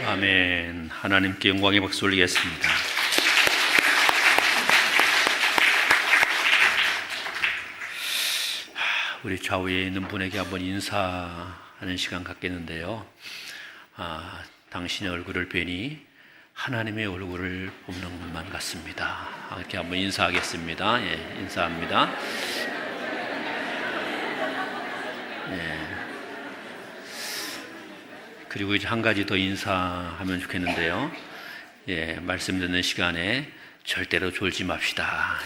아멘. 하나님께 영광의 박수 올리겠습니다. 우리 좌우에 있는 분에게 한번 인사하는 시간 갖겠는데요. 당신의 얼굴을 뵈니 하나님의 얼굴을 보는 것만 같습니다. 이렇게 한번 인사하겠습니다. 예, 인사합니다. 예. 그리고 이제 한 가지 더 인사하면 좋겠는데요. 예, 말씀 듣는 시간에 절대로 졸지 맙시다.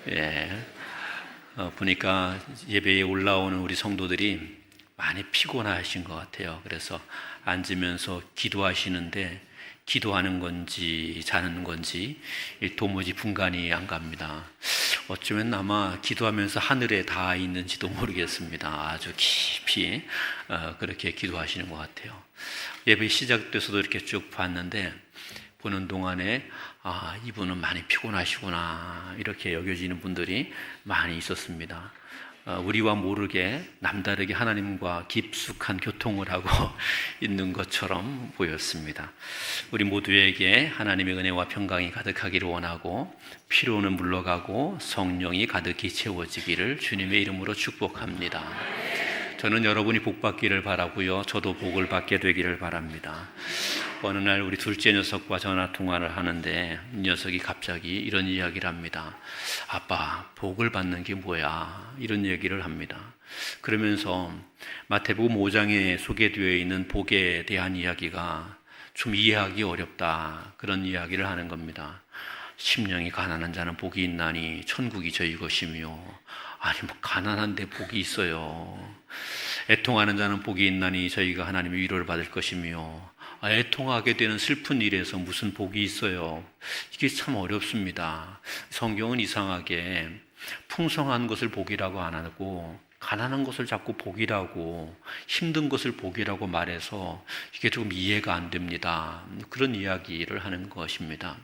예. 보니까 예배에 올라오는 우리 성도들이 많이 피곤하신 것 같아요. 그래서 앉으면서 기도하시는데 기도하는 건지 자는 건지 도무지 분간이 안 갑니다. 어쩌면 아마 기도하면서 하늘에 닿아 있는지도 모르겠습니다. 아주 깊이 그렇게 기도하시는 것 같아요. 예배 시작돼서도 이렇게 쭉 봤는데 보는 동안에 이분은 많이 피곤하시구나 이렇게 여겨지는 분들이 많이 있었습니다. 우리와 모르게 남다르게 하나님과 깊숙한 교통을 하고 있는 것처럼 보였습니다. 우리 모두에게 하나님의 은혜와 평강이 가득하기를 원하고 피로는 물러가고 성령이 가득히 채워지기를 주님의 이름으로 축복합니다. 저는 여러분이 복 받기를 바라고요. 저도 복을 받게 되기를 바랍니다. 어느 날 우리 둘째 녀석과 전화 통화를 하는데 이 녀석이 갑자기 이런 이야기를 합니다. 아빠, 복을 받는 게 뭐야? 이런 얘기를 합니다. 그러면서 마태복음 5장에 소개되어 있는 복에 대한 이야기가 좀 이해하기 어렵다. 그런 이야기를 하는 겁니다. 심령이 가난한 자는 복이 있나니 천국이 저희 것이며, 아니 가난한데 복이 있어요. 애통하는 자는 복이 있나니 저희가 하나님의 위로를 받을 것이며, 애통하게 되는 슬픈 일에서 무슨 복이 있어요. 이게 참 어렵습니다. 성경은 이상하게 풍성한 것을 복이라고 안 하고 가난한 것을 자꾸 복이라고, 힘든 것을 복이라고 말해서 이게 조금 이해가 안 됩니다. 그런 이야기를 하는 것입니다.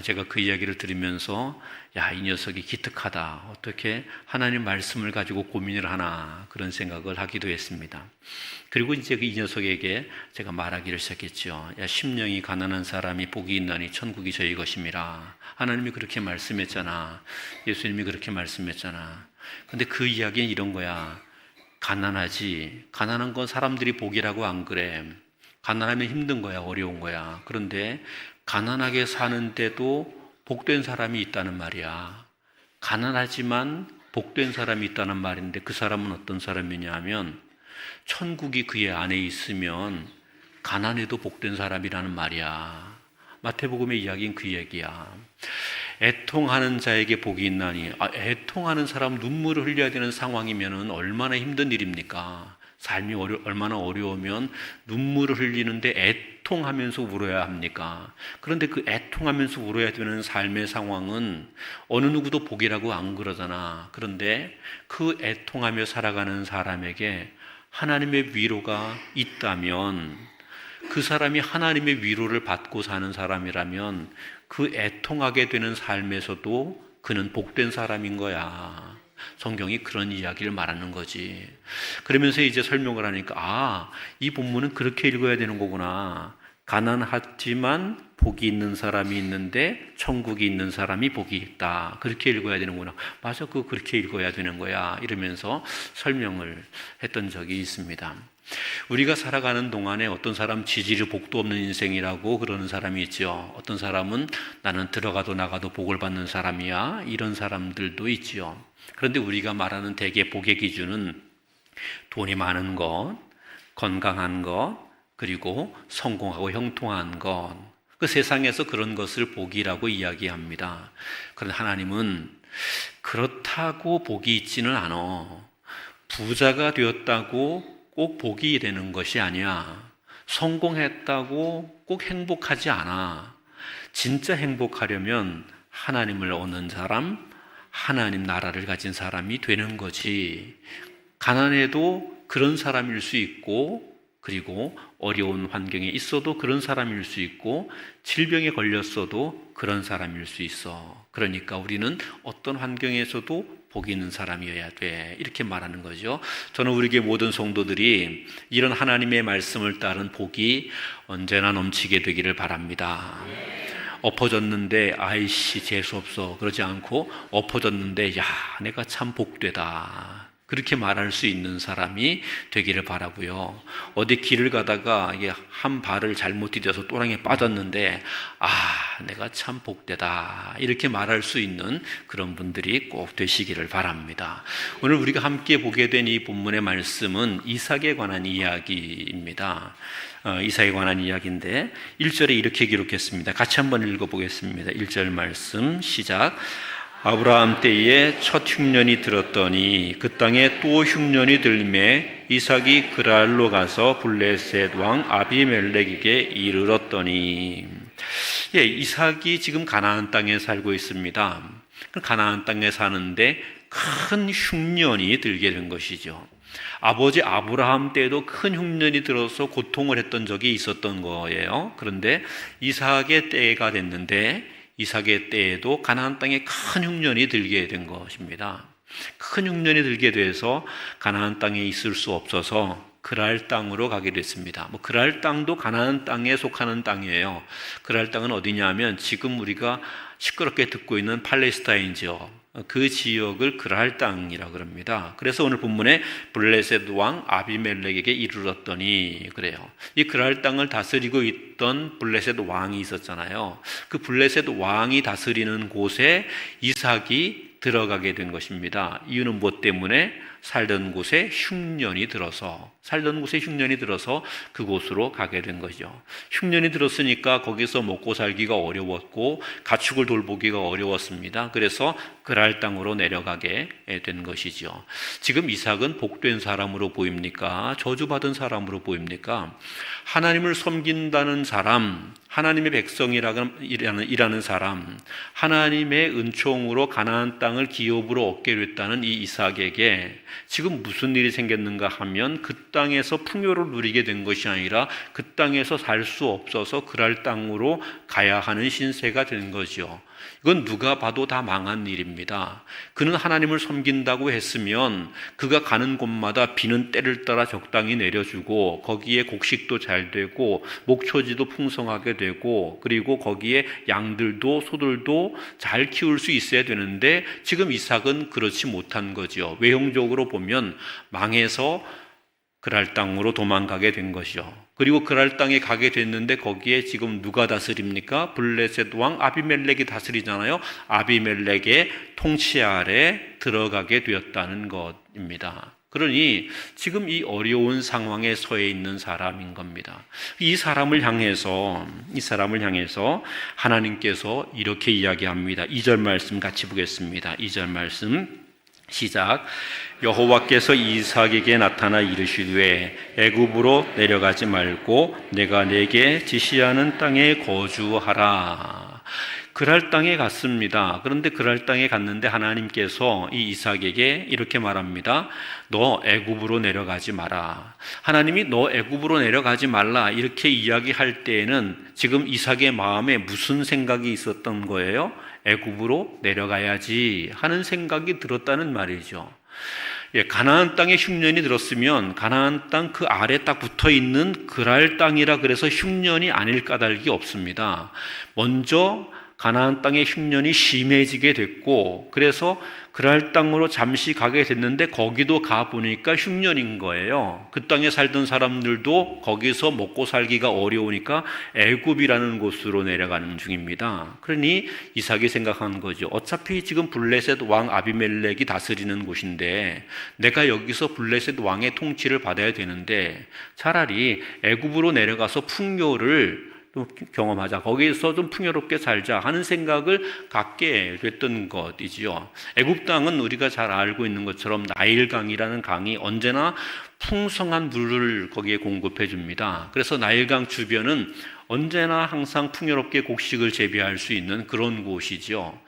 제가 그 이야기를 들으면서 이 녀석이 기특하다. 어떻게 하나님 말씀을 가지고 고민을 하나, 그런 생각을 하기도 했습니다. 그리고 이제 이 녀석에게 제가 말하기를 시작했죠. 심령이 가난한 사람이 복이 있나니 천국이 저희 것임이라. 하나님이 그렇게 말씀했잖아. 예수님이 그렇게 말씀했잖아. 근데 그 이야기는 이런 거야. 가난하지. 가난한 건 사람들이 복이라고 안 그래. 가난하면 힘든 거야. 어려운 거야. 그런데 가난하게 사는데도 복된 사람이 있다는 말이야. 가난하지만 복된 사람이 있다는 말인데 그 사람은 어떤 사람이냐 하면 천국이 그의 안에 있으면 가난해도 복된 사람이라는 말이야. 마태복음의 이야기는 그 얘기야. 애통하는 자에게 복이 있나니, 애통하는 사람 눈물을 흘려야 되는 상황이면 얼마나 힘든 일입니까? 삶이 얼마나 어려우면 눈물을 흘리는데 애통하면서 울어야 합니까? 그런데 그 애통하면서 울어야 되는 삶의 상황은 어느 누구도 복이라고 안 그러잖아. 그런데 그 애통하며 살아가는 사람에게 하나님의 위로가 있다면, 그 사람이 하나님의 위로를 받고 사는 사람이라면 그 애통하게 되는 삶에서도 그는 복된 사람인 거야. 성경이 그런 이야기를 말하는 거지. 그러면서 이제 설명을 하니까 이 본문은 그렇게 읽어야 되는 거구나. 가난하지만 복이 있는 사람이 있는데 천국이 있는 사람이 복이 있다. 그렇게 읽어야 되는구나. 맞아, 그렇게 읽어야 되는 거야. 이러면서 설명을 했던 적이 있습니다. 우리가 살아가는 동안에 어떤 사람 지지리 복도 없는 인생이라고 그러는 사람이 있죠. 어떤 사람은 나는 들어가도 나가도 복을 받는 사람이야. 이런 사람들도 있지요. 그런데 우리가 말하는 대개 복의 기준은 돈이 많은 것, 건강한 것, 그리고 성공하고 형통한 것. 그 세상에서 그런 것을 복이라고 이야기합니다. 그런데 하나님은 그렇다고 복이 있지는 않아. 부자가 되었다고 꼭 복이 되는 것이 아니야. 성공했다고 꼭 행복하지 않아. 진짜 행복하려면 하나님을 얻는 사람, 하나님 나라를 가진 사람이 되는 거지. 가난해도 그런 사람일 수 있고 그리고 어려운 환경에 있어도 그런 사람일 수 있고 질병에 걸렸어도 그런 사람일 수 있어. 그러니까 우리는 어떤 환경에서도 복이 있는 사람이어야 돼. 이렇게 말하는 거죠. 저는 우리 교회 모든 성도들이 이런 하나님의 말씀을 따른 복이 언제나 넘치게 되기를 바랍니다. 엎어졌는데 아이씨 재수없어 그러지 않고 엎어졌는데 야 내가 참 복되다 그렇게 말할 수 있는 사람이 되기를 바라고요. 어디 길을 가다가 이게 한 발을 잘못 디뎌서 또랑에 빠졌는데 아 내가 참 복되다 이렇게 말할 수 있는 그런 분들이 꼭 되시기를 바랍니다. 오늘 우리가 함께 보게 된 이 본문의 말씀은 이삭에 관한 이야기입니다. 이삭에 관한 이야기인데 1절에 이렇게 기록했습니다. 같이 한번 읽어보겠습니다. 1절 말씀 시작. 아브라함 때에 첫 흉년이 들었더니 그 땅에 또 흉년이 들매 이삭이 그랄로 가서 블레셋 왕 아비멜렉에게 이르렀더니 이삭이 지금 가나안 땅에 살고 있습니다. 가나안 땅에 사는데 큰 흉년이 들게 된 것이죠. 아버지 아브라함 때에도 큰 흉년이 들어서 고통을 했던 적이 있었던 거예요. 그런데 이삭의 때가 됐는데 이삭의 때에도 가나안 땅에 큰 흉년이 들게 된 것입니다. 큰 흉년이 들게 돼서 가나안 땅에 있을 수 없어서 그랄 땅으로 가게 됐습니다. 그랄 땅도 가나안 땅에 속하는 땅이에요. 그랄 땅은 어디냐면 지금 우리가 시끄럽게 듣고 있는 팔레스타인 지역, 그 지역을 그랄 땅이라고 합니다. 그래서 오늘 본문에 블레셋 왕 아비멜렉에게 이르렀더니 그래요. 이 그랄 땅을 다스리고 있던 블레셋 왕이 있었잖아요. 그 블레셋 왕이 다스리는 곳에 이삭이 들어가게 된 것입니다. 이유는 무엇 때문에? 살던 곳에 흉년이 들어서 그곳으로 가게 된 거죠. 흉년이 들었으니까 거기서 먹고 살기가 어려웠고 가축을 돌보기가 어려웠습니다. 그래서 그랄 땅으로 내려가게 된 것이죠. 지금 이삭은 복된 사람으로 보입니까? 저주받은 사람으로 보입니까? 하나님을 섬긴다는 사람, 하나님의 백성이라는 사람, 하나님의 은총으로 가나안 땅을 기업으로 얻게 됐다는 이 이삭에게 지금 무슨 일이 생겼는가 하면 그 땅에서 풍요를 누리게 된 것이 아니라 그 땅에서 살 수 없어서 그랄 땅으로 가야 하는 신세가 된 거죠. 이건 누가 봐도 다 망한 일입니다. 그는 하나님을 섬긴다고 했으면 그가 가는 곳마다 비는 때를 따라 적당히 내려주고 거기에 곡식도 잘 되고 목초지도 풍성하게 되고 그리고 거기에 양들도 소들도 잘 키울 수 있어야 되는데 지금 이삭은 그렇지 못한 거죠. 외형적으로 보면 망해서 그랄 땅으로 도망가게 된 것이죠. 그리고 그랄 땅에 가게 됐는데 거기에 지금 누가 다스립니까? 블레셋 왕 아비멜렉이 다스리잖아요. 아비멜렉의 통치 아래 들어가게 되었다는 것입니다. 그러니 지금 이 어려운 상황에 처해 있는 사람인 겁니다. 이 사람을 향해서 하나님께서 이렇게 이야기합니다. 2절 말씀 같이 보겠습니다. 2절 말씀 시작. 여호와께서 이삭에게 나타나 이르시되 애굽으로 내려가지 말고 내가 내게 지시하는 땅에 거주하라. 그랄 땅에 갔습니다. 그런데 그랄 땅에 갔는데 하나님께서 이 이삭에게 이렇게 말합니다. 너 애굽으로 내려가지 마라. 하나님이 너 애굽으로 내려가지 말라 이렇게 이야기할 때에는 지금 이삭의 마음에 무슨 생각이 있었던 거예요? 애굽으로 내려가야지 하는 생각이 들었다는 말이죠. 가나안 땅에 흉년이 들었으면 가나안 땅 그 아래 딱 붙어있는 그랄 땅이라 그래서 흉년이 아닐 까닭이 없습니다. 먼저 가나안 땅의 흉년이 심해지게 됐고 그래서 그랄 땅으로 잠시 가게 됐는데 거기도 가보니까 흉년인 거예요. 그 땅에 살던 사람들도 거기서 먹고 살기가 어려우니까 애굽이라는 곳으로 내려가는 중입니다. 그러니 이삭이 생각한 거죠. 어차피 지금 블레셋 왕 아비멜렉이 다스리는 곳인데 내가 여기서 블레셋 왕의 통치를 받아야 되는데 차라리 애굽으로 내려가서 풍요를 좀 경험하자. 거기서 좀 풍요롭게 살자 하는 생각을 갖게 됐던 것이지요. 애굽 땅은 우리가 잘 알고 있는 것처럼 나일강이라는 강이 언제나 풍성한 물을 거기에 공급해 줍니다. 그래서 나일강 주변은 언제나 항상 풍요롭게 곡식을 재배할 수 있는 그런 곳이죠.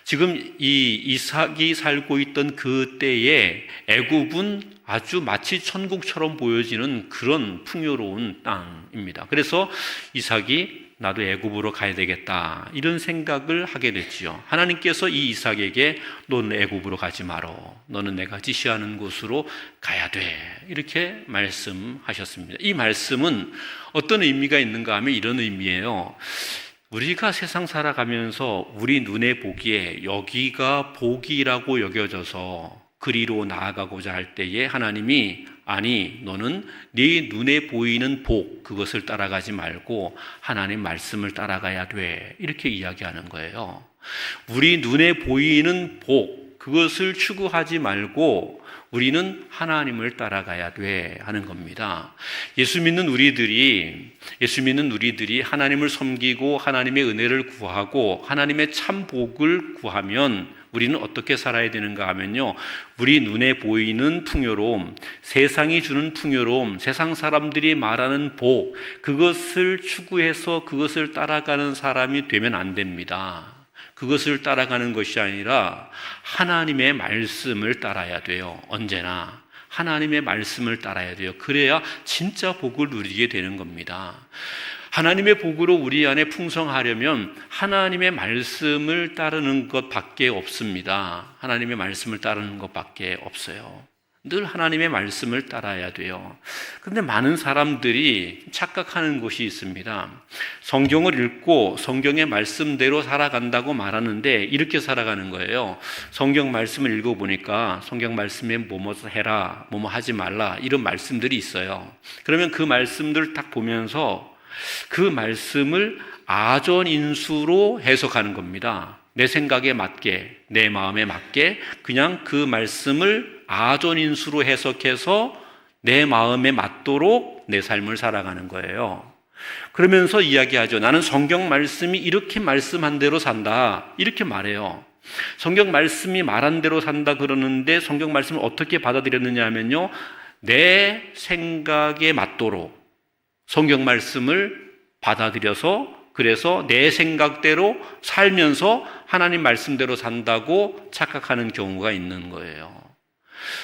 지금 이 이삭이 살고 있던 그 때에 애굽은 아주 마치 천국처럼 보여지는 그런 풍요로운 땅입니다. 그래서 이삭이 나도 애굽으로 가야 되겠다 이런 생각을 하게 됐지요. 하나님께서 이 이삭에게 너는 애굽으로 가지 마라. 너는 내가 지시하는 곳으로 가야 돼. 이렇게 말씀하셨습니다. 이 말씀은 어떤 의미가 있는가 하면 이런 의미예요. 우리가 세상 살아가면서 우리 눈에 보기에 여기가 복이라고 여겨져서 그리로 나아가고자 할 때에 하나님이 아니 너는 네 눈에 보이는 복 그것을 따라가지 말고 하나님 말씀을 따라가야 돼 이렇게 이야기하는 거예요. 우리 눈에 보이는 복 그것을 추구하지 말고 우리는 하나님을 따라가야 돼 하는 겁니다. 예수 믿는 우리들이 하나님을 섬기고 하나님의 은혜를 구하고 하나님의 참 복을 구하면 우리는 어떻게 살아야 되는가 하면요, 우리 눈에 보이는 풍요로움, 세상이 주는 풍요로움, 세상 사람들이 말하는 복, 그것을 추구해서 그것을 따라가는 사람이 되면 안 됩니다. 그것을 따라가는 것이 아니라 하나님의 말씀을 따라야 돼요. 언제나 하나님의 말씀을 따라야 돼요. 그래야 진짜 복을 누리게 되는 겁니다. 하나님의 복으로 우리 안에 풍성하려면 하나님의 말씀을 따르는 것밖에 없습니다. 하나님의 말씀을 따르는 것밖에 없어요. 늘 하나님의 말씀을 따라야 돼요. 그런데 많은 사람들이 착각하는 것이 있습니다. 성경을 읽고 성경의 말씀대로 살아간다고 말하는데 이렇게 살아가는 거예요. 성경 말씀을 읽어보니까 성경 말씀에 뭐뭐 해라, 뭐뭐 하지 말라 이런 말씀들이 있어요. 그러면 그 말씀들을 딱 보면서 그 말씀을 아전인수로 해석하는 겁니다. 내 생각에 맞게, 내 마음에 맞게 그냥 그 말씀을 아전인수로 해석해서 내 마음에 맞도록 내 삶을 살아가는 거예요. 그러면서 이야기하죠. 나는 성경 말씀이 이렇게 말씀한 대로 산다. 이렇게 말해요. 성경 말씀이 말한 대로 산다 그러는데 성경 말씀을 어떻게 받아들였느냐 하면요, 내 생각에 맞도록 성경 말씀을 받아들여서 그래서 내 생각대로 살면서 하나님 말씀대로 산다고 착각하는 경우가 있는 거예요.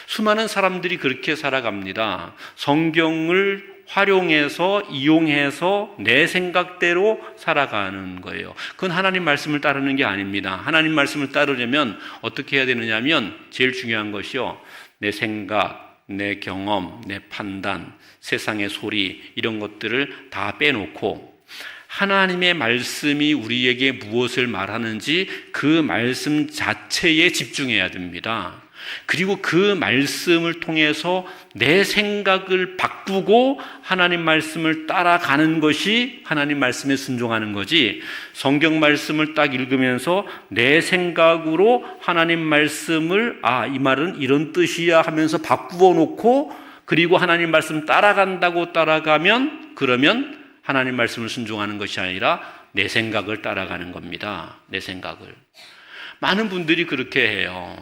수많은 사람들이 그렇게 살아갑니다. 성경을 활용해서 이용해서 내 생각대로 살아가는 거예요. 그건 하나님 말씀을 따르는 게 아닙니다. 하나님 말씀을 따르려면 어떻게 해야 되느냐 하면 제일 중요한 것이요, 내 생각, 내 경험, 내 판단, 세상의 소리 이런 것들을 다 빼놓고 하나님의 말씀이 우리에게 무엇을 말하는지 그 말씀 자체에 집중해야 됩니다. 그리고 그 말씀을 통해서 내 생각을 바꾸고 하나님 말씀을 따라가는 것이 하나님 말씀에 순종하는 거지, 성경 말씀을 딱 읽으면서 내 생각으로 하나님 말씀을 이 말은 이런 뜻이야 하면서 바꾸어 놓고 그리고 하나님 말씀 따라간다고 따라가면 그러면 하나님 말씀을 순종하는 것이 아니라 내 생각을 따라가는 겁니다. 내 생각을. 많은 분들이 그렇게 해요.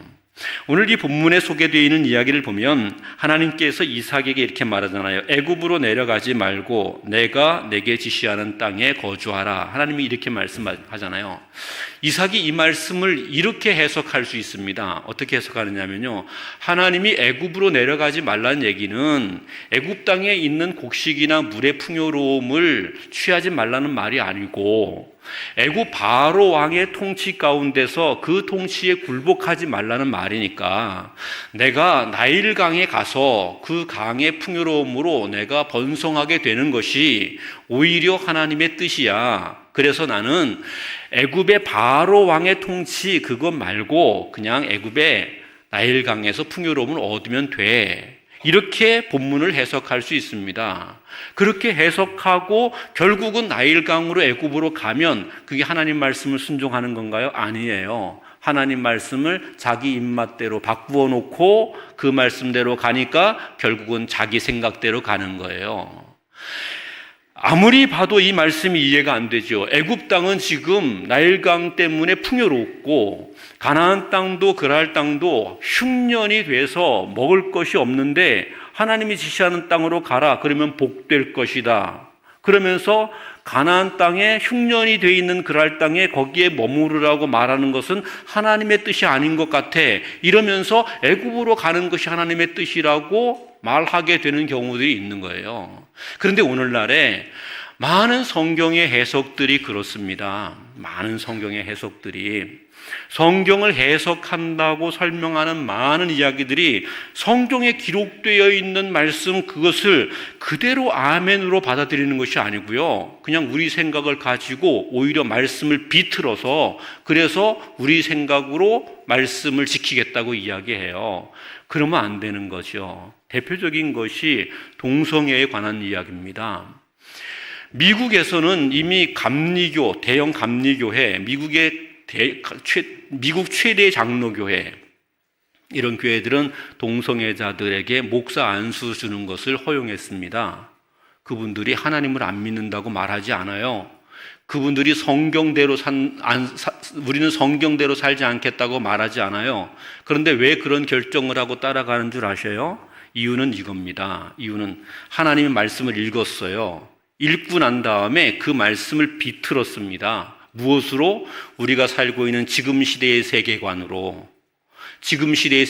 오늘 이 본문에 소개되어 있는 이야기를 보면 하나님께서 이삭에게 이렇게 말하잖아요. 애굽으로 내려가지 말고 내가 내게 지시하는 땅에 거주하라. 하나님이 이렇게 말씀하잖아요. 이삭이 이 말씀을 이렇게 해석할 수 있습니다. 어떻게 해석하느냐면요, 하나님이 애굽으로 내려가지 말라는 얘기는 애굽 땅에 있는 곡식이나 물의 풍요로움을 취하지 말라는 말이 아니고 애굽 바로 왕의 통치 가운데서 그 통치에 굴복하지 말라는 말이니까 내가 나일강에 가서 그 강의 풍요로움으로 내가 번성하게 되는 것이 오히려 하나님의 뜻이야. 그래서 나는 애굽의 바로 왕의 통치 그것 말고 그냥 애굽의 나일강에서 풍요로움을 얻으면 돼. 이렇게 본문을 해석할 수 있습니다. 그렇게 해석하고 결국은 나일강으로 애굽으로 가면 그게 하나님 말씀을 순종하는 건가요? 아니에요. 하나님 말씀을 자기 입맛대로 바꾸어 놓고 그 말씀대로 가니까 결국은 자기 생각대로 가는 거예요. 아무리 봐도 이 말씀이 이해가 안 되죠. 애굽 땅은 지금 나일강 때문에 풍요롭고 가나안 땅도 그랄 땅도 흉년이 돼서 먹을 것이 없는데 하나님이 지시하는 땅으로 가라. 그러면 복될 것이다. 그러면서 가나안 땅에 흉년이 돼 있는 그랄 땅에 거기에 머무르라고 말하는 것은 하나님의 뜻이 아닌 것 같아. 이러면서 애굽으로 가는 것이 하나님의 뜻이라고 말하게 되는 경우들이 있는 거예요. 그런데 오늘날에 많은 성경의 해석들이 그렇습니다. 많은 성경의 해석들이 성경을 해석한다고 설명하는 많은 이야기들이 성경에 기록되어 있는 말씀 그것을 그대로 아멘으로 받아들이는 것이 아니고요. 그냥 우리 생각을 가지고 오히려 말씀을 비틀어서 그래서 우리 생각으로 말씀을 지키겠다고 이야기해요. 그러면 안 되는 거죠. 대표적인 것이 동성애에 관한 이야기입니다. 미국에서는 이미 감리교, 대형 감리교회, 미국 최대 장로교회, 이런 교회들은 동성애자들에게 목사 안수 주는 것을 허용했습니다. 그분들이 하나님을 안 믿는다고 말하지 않아요. 그분들이 우리는 성경대로 살지 않겠다고 말하지 않아요. 그런데 왜 그런 결정을 하고 따라가는 줄 아셔요? 이유는 이겁니다. 이유는 하나님의 말씀을 읽었어요. 읽고 난 다음에 그 말씀을 비틀었습니다. 무엇으로? 우리가 살고 있는 지금 시대의 세계관으로, 지금 시대의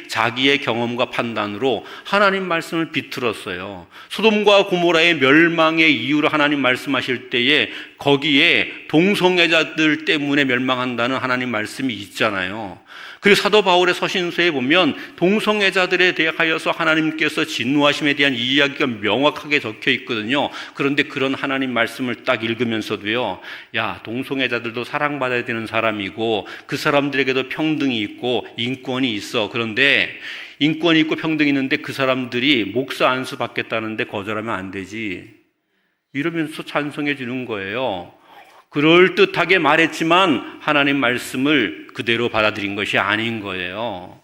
자기의 경험과 판단으로 하나님 말씀을 비틀었어요. 소돔과 고모라의 멸망의 이유로 하나님 말씀하실 때에 거기에 동성애자들 때문에 멸망한다는 하나님 말씀이 있잖아요. 그리고 사도 바울의 서신서에 보면 동성애자들에 대하여서 하나님께서 진노하심에 대한 이야기가 명확하게 적혀 있거든요. 그런데 그런 하나님 말씀을 딱 읽으면서도요, 야, 동성애자들도 사랑받아야 되는 사람이고 그 사람들에게도 평등이 있고 인권이 있어. 그런데 인권이 있고 평등이 있는데 그 사람들이 목사 안수 받겠다는데 거절하면 안 되지. 이러면서 찬성해 주는 거예요. 그럴듯하게 말했지만 하나님 말씀을 그대로 받아들인 것이 아닌 거예요.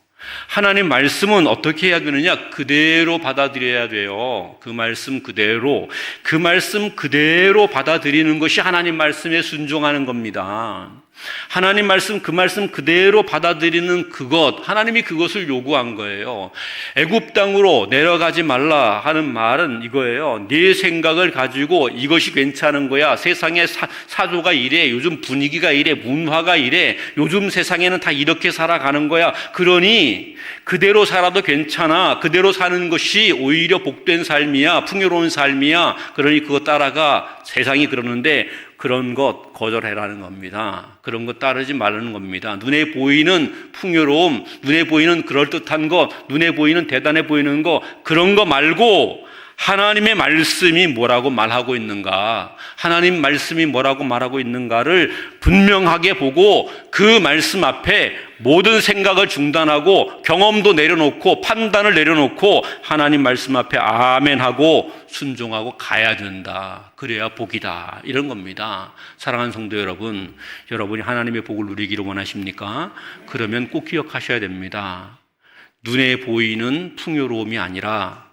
하나님 말씀은 어떻게 해야 되느냐? 그대로 받아들여야 돼요. 그 말씀 그대로 받아들이는 것이 하나님 말씀에 순종하는 겁니다. 하나님 말씀, 그 말씀 그대로 받아들이는 그것, 하나님이 그것을 요구한 거예요. 애굽 땅으로 내려가지 말라 하는 말은 이거예요. 네 생각을 가지고 이것이 괜찮은 거야. 세상의 사조가 이래, 요즘 분위기가 이래, 문화가 이래, 요즘 세상에는 다 이렇게 살아가는 거야. 그러니 그대로 살아도 괜찮아. 그대로 사는 것이 오히려 복된 삶이야, 풍요로운 삶이야. 그러니 그거 따라가. 세상이 그러는데 그런 것 거절해라는 겁니다. 그런 것 따르지 말라는 겁니다. 눈에 보이는 풍요로움, 눈에 보이는 그럴듯한 것, 눈에 보이는 대단해 보이는 것, 그런 거 말고 하나님의 말씀이 뭐라고 말하고 있는가, 하나님 말씀이 뭐라고 말하고 있는가를 분명하게 보고 그 말씀 앞에 모든 생각을 중단하고 경험도 내려놓고 판단을 내려놓고 하나님 말씀 앞에 아멘하고 순종하고 가야 된다. 그래야 복이다. 이런 겁니다. 사랑하는 성도 여러분, 여러분이 하나님의 복을 누리기를 원하십니까? 그러면 꼭 기억하셔야 됩니다. 눈에 보이는 풍요로움이 아니라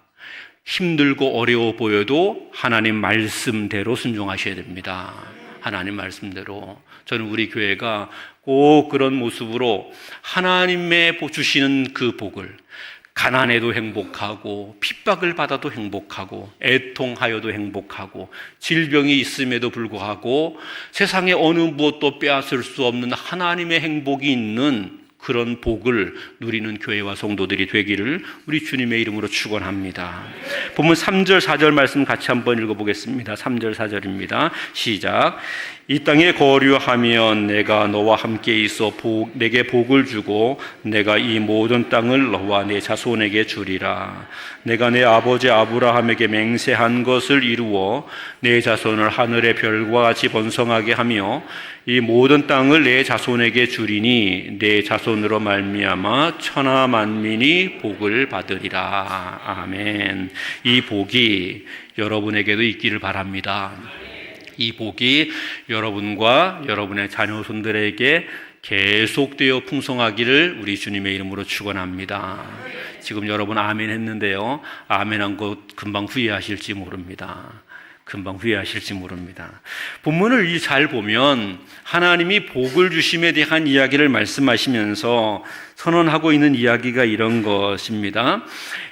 힘들고 어려워 보여도 하나님 말씀대로 순종하셔야 됩니다. 하나님 말씀대로. 저는 우리 교회가 꼭 그런 모습으로 하나님의 주시는 그 복을, 가난해도 행복하고 핍박을 받아도 행복하고 애통하여도 행복하고 질병이 있음에도 불구하고 세상에 어느 무엇도 빼앗을 수 없는 하나님의 행복이 있는 그런 복을 누리는 교회와 성도들이 되기를 우리 주님의 이름으로 축원합니다. 본문 3절 4절 말씀 같이 한번 읽어보겠습니다. 3절 4절입니다. 시작. 이 땅에 거류하면 내가 너와 함께 있어 내게 복을 주고 내가 이 모든 땅을 너와 내 자손에게 주리라. 내가 내 아버지 아브라함에게 맹세한 것을 이루어 내 자손을 하늘의 별과 같이 번성하게 하며 이 모든 땅을 내 자손에게 주리니 내 자손으로 말미암아 천하 만민이 복을 받으리라. 아멘. 이 복이 여러분에게도 있기를 바랍니다. 이 복이 여러분과 여러분의 자녀손들에게 계속되어 풍성하기를 우리 주님의 이름으로 축원합니다. 지금 여러분 아멘 했는데요, 아멘한 것 금방 후회하실지 모릅니다. 금방 후회하실지 모릅니다. 본문을 잘 보면 하나님이 복을 주심에 대한 이야기를 말씀하시면서 선언하고 있는 이야기가 이런 것입니다.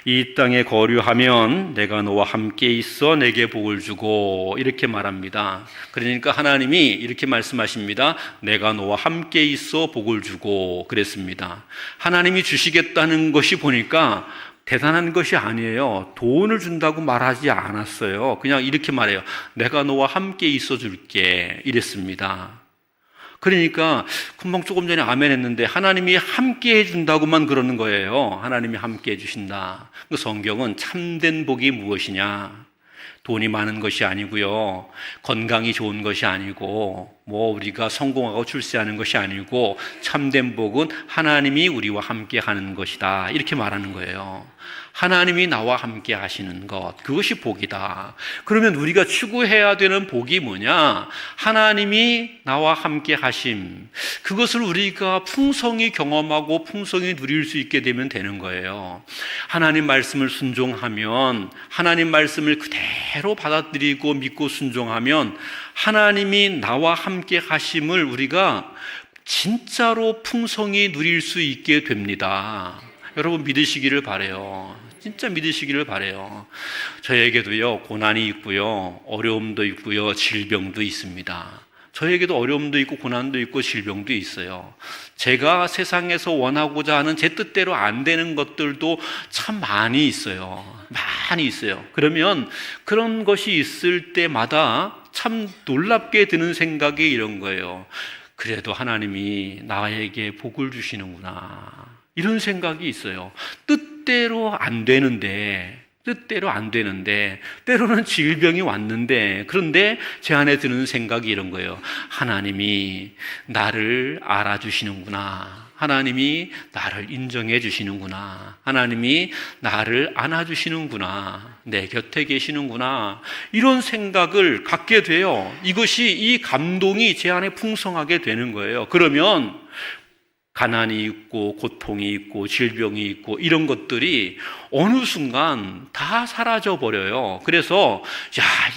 이 땅에 거류하면 내가 너와 함께 있어 내게 복을 주고, 이렇게 말합니다. 그러니까 하나님이 이렇게 말씀하십니다. 내가 너와 함께 있어 복을 주고 그랬습니다. 하나님이 주시겠다는 것이 보니까 대단한 것이 아니에요. 돈을 준다고 말하지 않았어요. 그냥 이렇게 말해요. 내가 너와 함께 있어 줄게, 이랬습니다. 그러니까 금방 조금 전에 아멘 했는데 하나님이 함께 해준다고만 그러는 거예요. 하나님이 함께 해주신다. 그 성경은 참된 복이 무엇이냐? 돈이 많은 것이 아니고요, 건강이 좋은 것이 아니고, 우리가 성공하고 출세하는 것이 아니고, 참된 복은 하나님이 우리와 함께 하는 것이다, 이렇게 말하는 거예요. 하나님이 나와 함께 하시는 것, 그것이 복이다. 그러면 우리가 추구해야 되는 복이 뭐냐? 하나님이 나와 함께 하심, 그것을 우리가 풍성히 경험하고 풍성히 누릴 수 있게 되면 되는 거예요. 하나님 말씀을 순종하면, 하나님 말씀을 그대로 받아들이고 믿고 순종하면 하나님이 나와 함께 하심을 우리가 진짜로 풍성히 누릴 수 있게 됩니다. 여러분 믿으시기를 바라요. 진짜 믿으시기를 바라요. 저에게도요, 고난이 있고요, 어려움도 있고요, 질병도 있습니다. 저에게도 어려움도 있고 고난도 있고 질병도 있어요. 제가 세상에서 원하고자 하는 제 뜻대로 안 되는 것들도 참 많이 있어요. 많이 있어요. 그러면 그런 것이 있을 때마다 참 놀랍게 드는 생각이 이런 거예요. 그래도 하나님이 나에게 복을 주시는구나, 이런 생각이 있어요. 뜻대로 안 되는데, 때로는 질병이 왔는데, 그런데 제 안에 드는 생각이 이런 거예요. 하나님이 나를 알아주시는구나, 하나님이 나를 인정해 주시는구나, 하나님이 나를 안아주시는구나, 내 곁에 계시는구나, 이런 생각을 갖게 돼요. 이것이, 이 감동이 제 안에 풍성하게 되는 거예요. 그러면 가난이 있고 고통이 있고 질병이 있고 이런 것들이 어느 순간 다 사라져 버려요. 그래서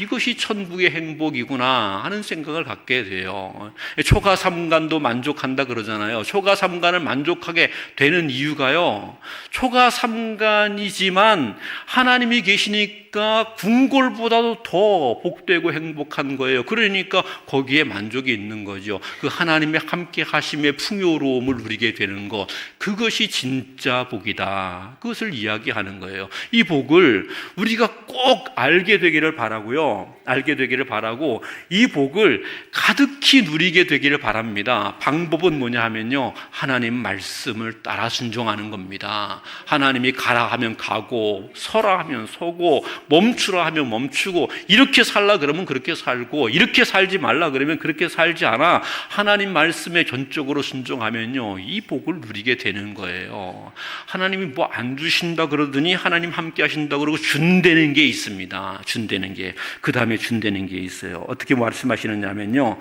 이것이 천국의 행복이구나 하는 생각을 갖게 돼요. 초가삼간도 만족한다 그러잖아요. 초가삼간을 만족하게 되는 이유가요, 초가삼간이지만 하나님이 계시니까 궁궐보다도 더 복되고 행복한 거예요. 그러니까 거기에 만족이 있는 거죠. 그 하나님의 함께 하심의 풍요로움을 누리게 되는 것, 그것이 진짜 복이다, 그것을 이야기하는 거예요. 이 복을 우리가 꼭 알게 되기를 바라고요. 알게 되기를 바라고, 이 복을 가득히 누리게 되기를 바랍니다. 방법은 뭐냐 하면요, 하나님 말씀을 따라 순종하는 겁니다. 하나님이 가라 하면 가고, 서라 하면 서고, 멈추라 하면 멈추고, 이렇게 살라 그러면 그렇게 살고, 이렇게 살지 말라 그러면 그렇게 살지 않아. 하나님 말씀에 전적으로 순종하면요, 이 복을 누리게 되는 거예요. 하나님이 안 주신다 그러더니 하나님 함께 하신다 그러고 준다는 게 있습니다. 준다는 게. 그 다음에 준다는 게 있어요. 어떻게 말씀하시느냐 하면요,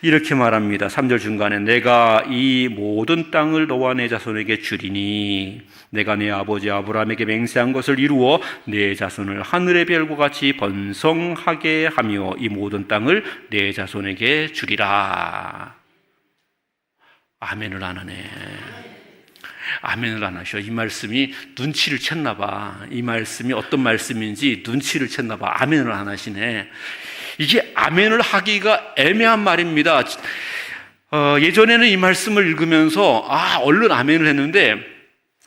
이렇게 말합니다. 3절 중간에 내가 이 모든 땅을 너와 내 자손에게 주리니 내가 내 아버지 아브라함에게 맹세한 것을 이루어 내 자손을 하늘의 별과 같이 번성하게 하며 이 모든 땅을 내 자손에게 주리라. 아멘을 안 하네. 아멘을 안 하셔. 이 말씀이 눈치를 챘나 봐. 이 말씀이 어떤 말씀인지 눈치를 챘나 봐. 아멘을 안 하시네. 이게 아멘을 하기가 애매한 말입니다. 예전에는 이 말씀을 읽으면서 얼른 아멘을 했는데,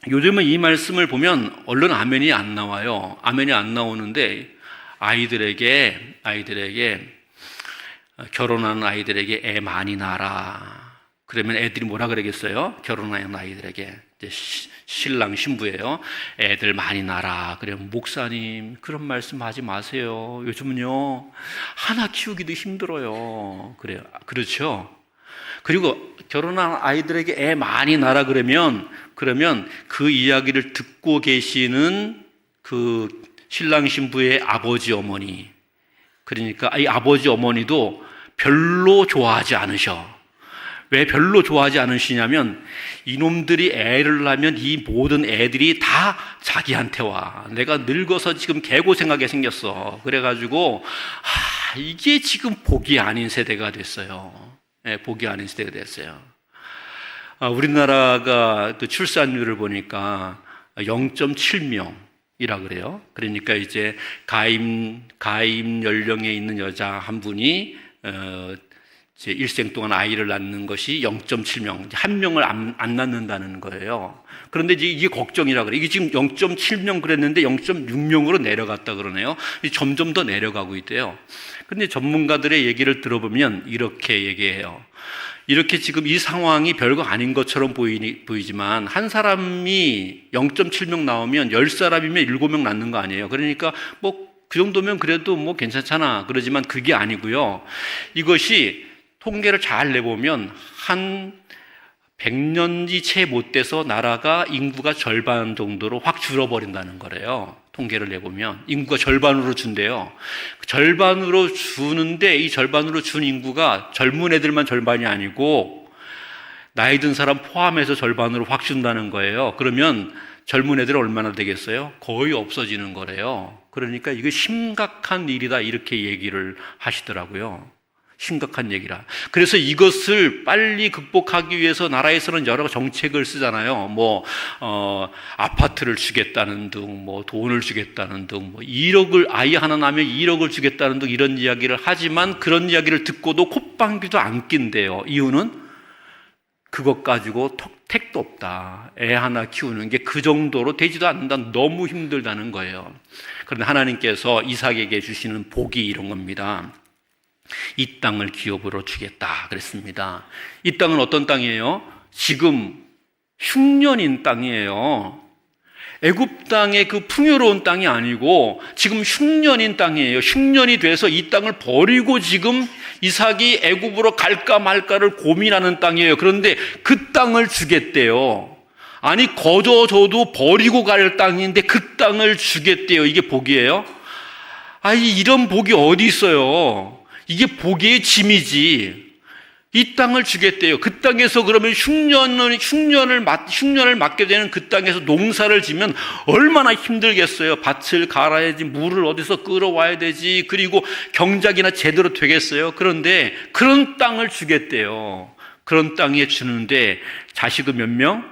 요즘은 이 말씀을 보면 얼른 아멘이 안 나와요. 아멘이 안 나오는데, 아이들에게 결혼하는 아이들에게 애 많이 낳아라. 그러면 애들이 뭐라 그러겠어요? 결혼하는 아이들에게, 이제 신랑 신부예요. 애들 많이 낳아라. 그러면 목사님 그런 말씀 하지 마세요. 요즘은요 하나 키우기도 힘들어요. 그래요. 그렇죠. 그리고 결혼한 아이들에게 애 많이 낳아라 그러면 그 이야기를 듣고 계시는 그 신랑 신부의 아버지 어머니, 그러니까 이 아버지 어머니도 별로 좋아하지 않으셔. 왜 별로 좋아하지 않으시냐면 이놈들이 애를 낳으면 이 모든 애들이 다 자기한테 와. 내가 늙어서 지금 개고생하게 생겼어. 그래가지고 이게 지금 복이 아닌 세대가 됐어요. 네, 복이 아닌 세대가 됐어요. 우리나라가 그 출산율을 보니까 0.7명이라 그래요. 그러니까 이제 가임 연령에 있는 여자 한 분이 제 일생 동안 아이를 낳는 것이 0.7명, 한 명을 안 낳는다는 거예요. 그런데 이게 걱정이라 그래. 이게 지금 0.7명 그랬는데 0.6명으로 내려갔다 그러네요. 점점 더 내려가고 있대요. 근데 전문가들의 얘기를 들어보면 이렇게 얘기해요. 이렇게 지금 이 상황이 별거 아닌 것처럼 보이지만 한 사람이 0.7명 나오면 10사람이면 7명 낳는 거 아니에요. 그러니까 뭐 그 정도면 그래도 뭐 괜찮잖아. 그러지만 그게 아니고요. 이것이 통계를 잘 내보면 한 100년이 채 못 돼서 나라가 인구가 절반 정도로 확 줄어버린다는 거래요. 통계를 내보면 인구가 절반으로 준대요. 절반으로 주는데 이 절반으로 준 인구가 젊은 애들만 절반이 아니고 나이 든 사람 포함해서 절반으로 확 준다는 거예요. 그러면 젊은 애들은 얼마나 되겠어요? 거의 없어지는 거래요. 그러니까 이거 심각한 일이다 이렇게 얘기를 하시더라고요. 심각한 얘기라. 그래서 이것을 빨리 극복하기 위해서 나라에서는 여러 정책을 쓰잖아요. 아파트를 주겠다는 등, 돈을 주겠다는 등, 1억을, 아이 하나 낳으면 1억을 주겠다는 등 이런 이야기를 하지만 그런 이야기를 듣고도 콧방귀도 안 낀대요. 이유는 그것 가지고 택도 없다. 애 하나 키우는 게 그 정도로 되지도 않는다. 너무 힘들다는 거예요. 그런데 하나님께서 이삭에게 주시는 복이 이런 겁니다. 이 땅을 기업으로 주겠다 그랬습니다. 이 땅은 어떤 땅이에요? 지금 흉년인 땅이에요. 애굽 땅의 그 풍요로운 땅이 아니고 지금 흉년인 땅이에요. 흉년이 돼서 이 땅을 버리고 지금 이삭이 애굽으로 갈까 말까를 고민하는 땅이에요. 그런데 그 땅을 주겠대요. 아니 거저줘도 버리고 갈 땅인데 그 땅을 주겠대요. 이게 복이에요? 이런 복이 어디 있어요? 이게 복의 짐이지. 이 땅을 주겠대요. 그 땅에서 그러면 흉년을 맞게 되는 그 땅에서 농사를 지면 얼마나 힘들겠어요. 밭을 갈아야지, 물을 어디서 끌어와야 되지, 그리고 경작이나 제대로 되겠어요. 그런데 그런 땅을 주겠대요. 그런 땅에 주는데 자식은 몇 명?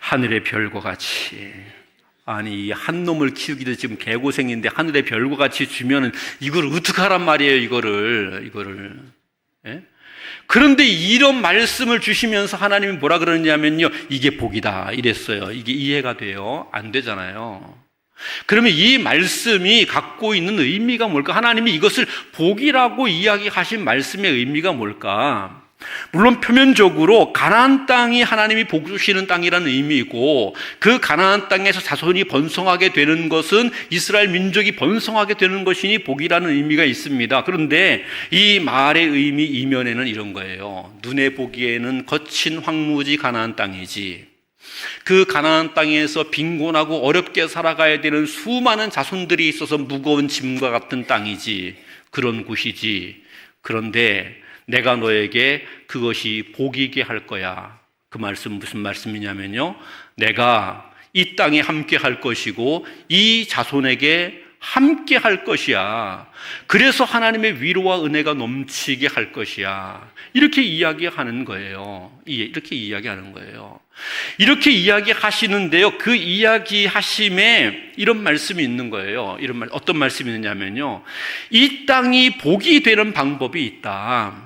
하늘의 별과 같이. 아니 한 놈을 키우기도 지금 개고생인데 하늘의 별과 같이 주면은 이걸 어떡하란 말이에요. 이거를 예? 그런데 이런 말씀을 주시면서 하나님이 뭐라 그러냐면요, 이게 복이다 이랬어요. 이게 이해가 돼요? 안 되잖아요. 그러면 이 말씀이 갖고 있는 의미가 뭘까? 하나님이 이것을 복이라고 이야기하신 말씀의 의미가 뭘까? 물론 표면적으로 가나안 땅이 하나님이 복 주시는 땅이라는 의미이고, 그 가나안 땅에서 자손이 번성하게 되는 것은 이스라엘 민족이 번성하게 되는 것이니 복이라는 의미가 있습니다. 그런데 이 말의 의미 이면에는 이런 거예요. 눈에 보기에는 거친 황무지 가나안 땅이지, 그 가나안 땅에서 빈곤하고 어렵게 살아가야 되는 수많은 자손들이 있어서 무거운 짐과 같은 땅이지, 그런 곳이지. 그런데 내가 너에게 그것이 복이게 할 거야. 그 말씀 무슨 말씀이냐면요, 내가 이 땅에 함께 할 것이고 이 자손에게 함께 할 것이야. 그래서 하나님의 위로와 은혜가 넘치게 할 것이야. 이렇게 이야기하는 거예요. 이렇게 이야기하는 거예요. 이렇게 이야기하시는데요, 그 이야기하심에 이런 말씀이 있는 거예요. 어떤 말씀이 있느냐면요, 이 땅이 복이 되는 방법이 있다.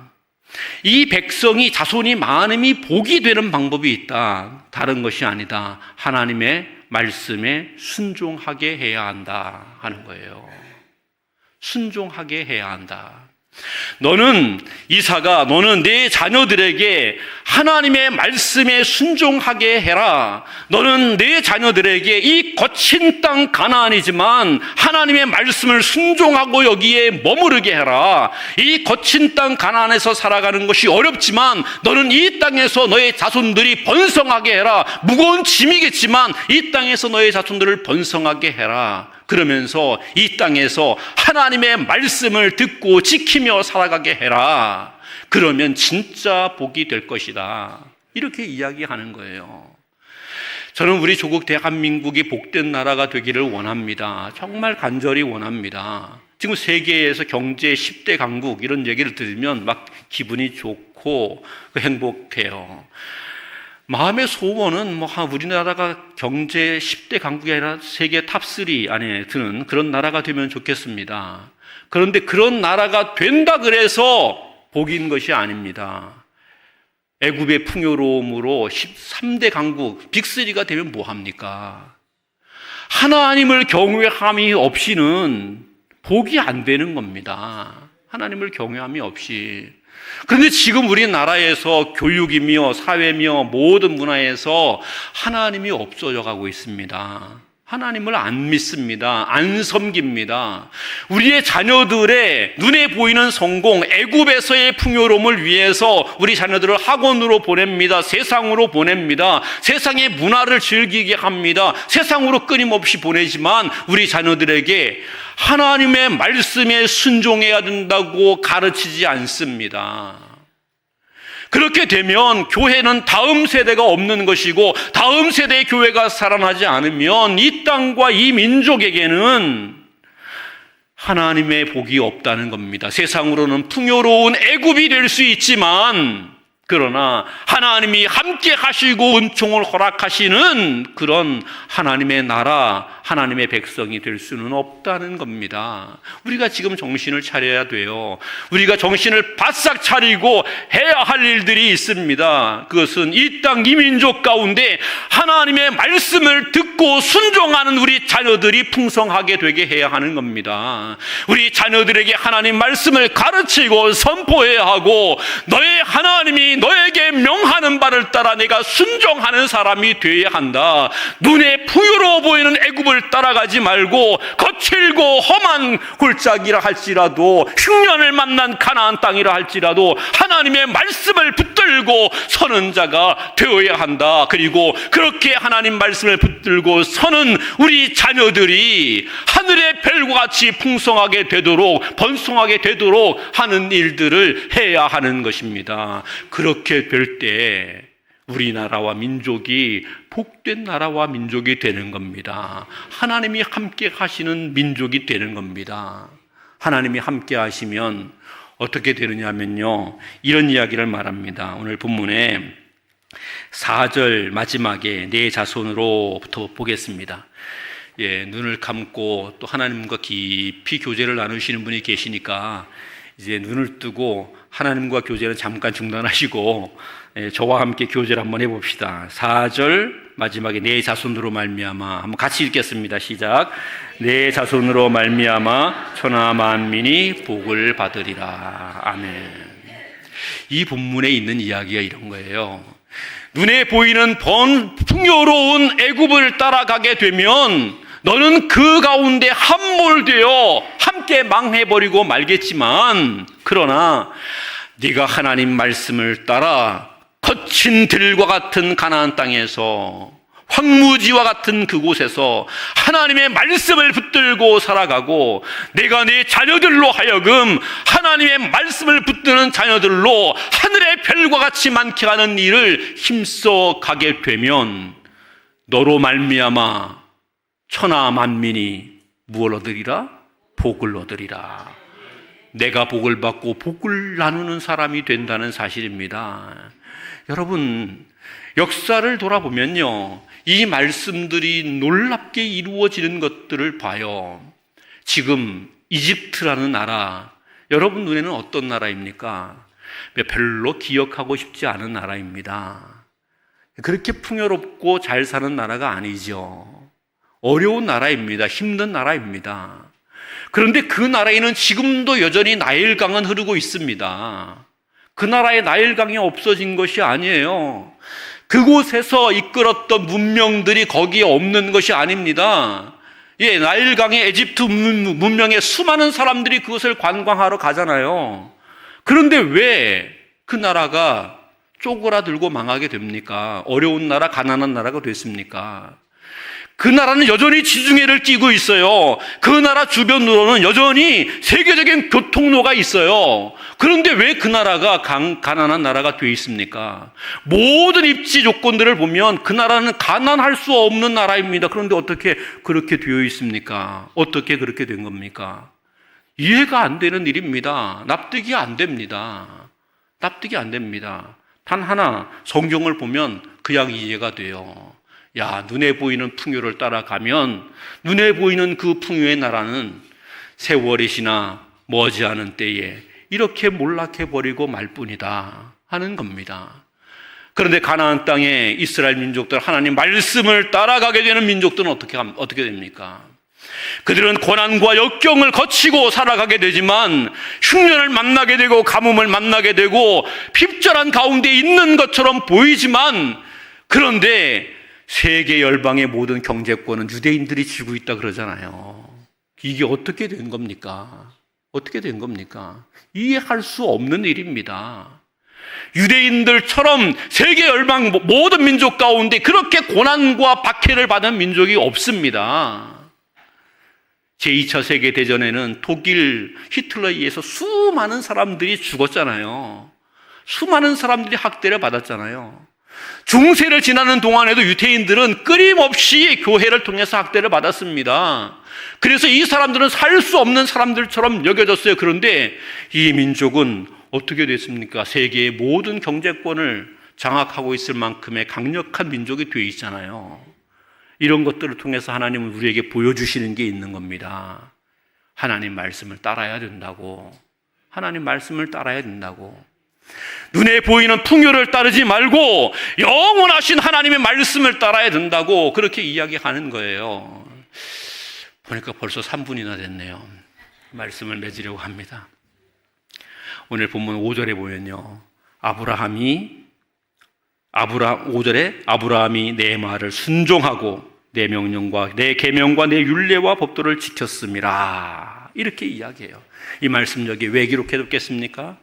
이 백성이 자손이 많음이 복이 되는 방법이 있다. 다른 것이 아니다. 하나님의 말씀에 순종하게 해야 한다 하는 거예요. 순종하게 해야 한다. 너는 이삭아, 너는 내 자녀들에게 하나님의 말씀에 순종하게 해라. 너는 내 자녀들에게 이 거친 땅 가나안이지만 하나님의 말씀을 순종하고 여기에 머무르게 해라. 이 거친 땅 가나안에서 살아가는 것이 어렵지만 너는 이 땅에서 너의 자손들이 번성하게 해라. 무거운 짐이겠지만 이 땅에서 너의 자손들을 번성하게 해라. 그러면서 이 땅에서 하나님의 말씀을 듣고 지키며 살아가게 해라. 그러면 진짜 복이 될 것이다. 이렇게 이야기하는 거예요. 저는 우리 조국 대한민국이 복된 나라가 되기를 원합니다. 정말 간절히 원합니다. 지금 세계에서 경제 10대 강국 이런 얘기를 들으면 막 기분이 좋고 행복해요. 마음의 소원은 우리나라가 경제 10대 강국이 아니라 세계 탑3 안에 드는 그런 나라가 되면 좋겠습니다. 그런데 그런 나라가 된다 그래서 복인 것이 아닙니다. 애굽의 풍요로움으로 13대 강국, 빅3가 되면 뭐합니까? 하나님을 경외함이 없이는 복이 안 되는 겁니다. 하나님을 경외함이 없이. 그런데 지금 우리나라에서 교육이며 사회며 모든 문화에서 하나님이 없어져 가고 있습니다. 하나님을 안 믿습니다. 안 섬깁니다. 우리의 자녀들의 눈에 보이는 성공, 애굽에서의 풍요로움을 위해서 우리 자녀들을 학원으로 보냅니다. 세상으로 보냅니다. 세상의 문화를 즐기게 합니다. 세상으로 끊임없이 보내지만 우리 자녀들에게 하나님의 말씀에 순종해야 된다고 가르치지 않습니다. 그렇게 되면 교회는 다음 세대가 없는 것이고 다음 세대의 교회가 살아나지 않으면 이 땅과 이 민족에게는 하나님의 복이 없다는 겁니다. 세상으로는 풍요로운 애굽이 될 수 있지만 그러나 하나님이 함께 하시고 은총을 허락하시는 그런 하나님의 나라, 하나님의 백성이 될 수는 없다는 겁니다. 우리가 지금 정신을 차려야 돼요. 우리가 정신을 바싹 차리고 해야 할 일들이 있습니다. 그것은 이 땅, 이 민족 가운데 하나님의 말씀을 듣고 순종하는 우리 자녀들이 풍성하게 되게 해야 하는 겁니다. 우리 자녀들에게 하나님 말씀을 가르치고 선포해야 하고 너의 하나님이 너에게 명하는 바를 따라 내가 순종하는 사람이 되어야 한다. 눈에 풍요로워 보이는 애굽을 따라가지 말고 거칠고 험한 골짜기라 할지라도 흉년을 만난 가나안 땅이라 할지라도 하나님의 말씀을 붙들고 서는 자가 되어야 한다. 그리고 그렇게 하나님 말씀을 붙들고 서는 우리 자녀들이 하늘의 별과 같이 풍성하게 되도록 번성하게 되도록 하는 일들을 해야 하는 것입니다. 그렇게 될 때 우리나라와 민족이 복된 나라와 민족이 되는 겁니다. 하나님이 함께 하시는 민족이 되는 겁니다. 하나님이 함께 하시면 어떻게 되느냐면요, 이런 이야기를 말합니다. 오늘 본문에 4절 마지막에 내 자손으로부터 보겠습니다. 눈을 감고 또 하나님과 깊이 교제를 나누시는 분이 계시니까 이제 눈을 뜨고 하나님과 교제는 잠깐 중단하시고 저와 함께 교제를 한번 해봅시다. 4절 마지막에 내 자손으로 말미암아, 한번 같이 읽겠습니다. 시작. 내 자손으로 말미암아 천하 만민이 복을 받으리라. 아멘. 이 본문에 있는 이야기가 이런 거예요. 눈에 보이는 풍요로운 애굽을 따라가게 되면 너는 그 가운데 함몰되어 함께 망해버리고 말겠지만, 그러나 네가 하나님 말씀을 따라 거친 들과 같은 가나안 땅에서 황무지와 같은 그곳에서 하나님의 말씀을 붙들고 살아가고 내가 네 자녀들로 하여금 하나님의 말씀을 붙드는 자녀들로 하늘의 별과 같이 많게 하는 일을 힘써 가게 되면 너로 말미암아 천하 만민이 무엇을 얻으리라? 복을 얻으리라. 내가 복을 받고 복을 나누는 사람이 된다는 사실입니다. 여러분, 역사를 돌아보면요, 이 말씀들이 놀랍게 이루어지는 것들을 봐요. 지금 이집트라는 나라, 여러분 눈에는 어떤 나라입니까? 별로 기억하고 싶지 않은 나라입니다. 그렇게 풍요롭고 잘 사는 나라가 아니죠. 어려운 나라입니다. 힘든 나라입니다. 그런데 그 나라에는 지금도 여전히 나일강은 흐르고 있습니다. 그 나라의 나일강이 없어진 것이 아니에요. 그곳에서 이끌었던 문명들이 거기에 없는 것이 아닙니다. 나일강의 에집트 문명에 수많은 사람들이 그것을 관광하러 가잖아요. 그런데 왜 그 나라가 쪼그라들고 망하게 됩니까? 어려운 나라, 가난한 나라가 됐습니까? 그 나라는 여전히 지중해를 끼고 있어요. 그 나라 주변으로는 여전히 세계적인 교통로가 있어요. 그런데 왜 그 나라가 가난한 나라가 되어 있습니까? 모든 입지 조건들을 보면 그 나라는 가난할 수 없는 나라입니다. 그런데 어떻게 그렇게 되어 있습니까? 어떻게 그렇게 된 겁니까? 이해가 안 되는 일입니다. 납득이 안 됩니다. 납득이 안 됩니다. 단 하나, 성경을 보면 그냥 이해가 돼요. 야, 눈에 보이는 풍요를 따라가면 눈에 보이는 그 풍요의 나라는 세월이 지나 머지않은 때에 이렇게 몰락해버리고 말 뿐이다 하는 겁니다. 그런데 가나안 땅에 이스라엘 민족들, 하나님 말씀을 따라가게 되는 민족들은 어떻게 됩니까? 그들은 고난과 역경을 거치고 살아가게 되지만 흉년을 만나게 되고 가뭄을 만나게 되고 핍절한 가운데 있는 것처럼 보이지만, 그런데 세계 열방의 모든 경제권은 유대인들이 쥐고 있다 그러잖아요. 이게 어떻게 된 겁니까? 어떻게 된 겁니까? 이해할 수 없는 일입니다. 유대인들처럼 세계 열방 모든 민족 가운데 그렇게 고난과 박해를 받은 민족이 없습니다. 제2차 세계대전에는 독일 히틀러에 의해서 수많은 사람들이 죽었잖아요. 수많은 사람들이 학대를 받았잖아요. 중세를 지나는 동안에도 유대인들은 끊임없이 교회를 통해서 학대를 받았습니다. 그래서 이 사람들은 살 수 없는 사람들처럼 여겨졌어요. 그런데 이 민족은 어떻게 됐습니까? 세계의 모든 경제권을 장악하고 있을 만큼의 강력한 민족이 되어 있잖아요. 이런 것들을 통해서 하나님은 우리에게 보여주시는 게 있는 겁니다. 하나님 말씀을 따라야 된다고. 하나님 말씀을 따라야 된다고. 눈에 보이는 풍요를 따르지 말고 영원하신 하나님의 말씀을 따라야 된다고 그렇게 이야기하는 거예요. 보니까 벌써 3분이나 됐네요. 말씀을 맺으려고 합니다. 오늘 본문 5절에 보면요, 5절에 아브라함이 내 말을 순종하고 내 명령과 내 계명과 내 율례와 법도를 지켰음이라, 이렇게 이야기해요. 이 말씀 여기 왜 기록해뒀겠습니까?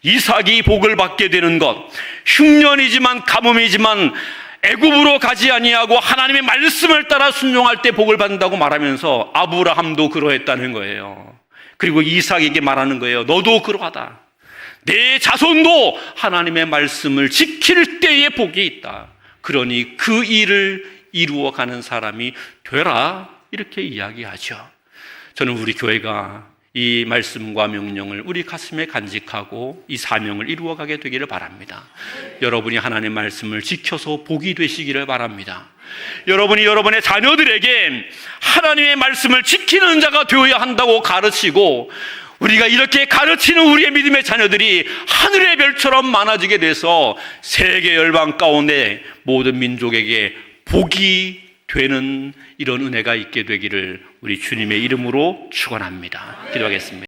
이삭이 복을 받게 되는 것, 흉년이지만 가뭄이지만 애굽으로 가지 아니하고 하나님의 말씀을 따라 순종할 때 복을 받는다고 말하면서 아브라함도 그러했다는 거예요. 그리고 이삭에게 말하는 거예요. 너도 그러하다. 내 자손도 하나님의 말씀을 지킬 때에 복이 있다. 그러니 그 일을 이루어가는 사람이 되라, 이렇게 이야기하죠. 저는 우리 교회가 이 말씀과 명령을 우리 가슴에 간직하고 이 사명을 이루어가게 되기를 바랍니다. 여러분이 하나님의 말씀을 지켜서 복이 되시기를 바랍니다. 여러분이 여러분의 자녀들에게 하나님의 말씀을 지키는 자가 되어야 한다고 가르치고, 우리가 이렇게 가르치는 우리의 믿음의 자녀들이 하늘의 별처럼 많아지게 돼서 세계 열방 가운데 모든 민족에게 복이 되는 이런 은혜가 있게 되기를 우리 주님의 이름으로 축원합니다. 기도하겠습니다.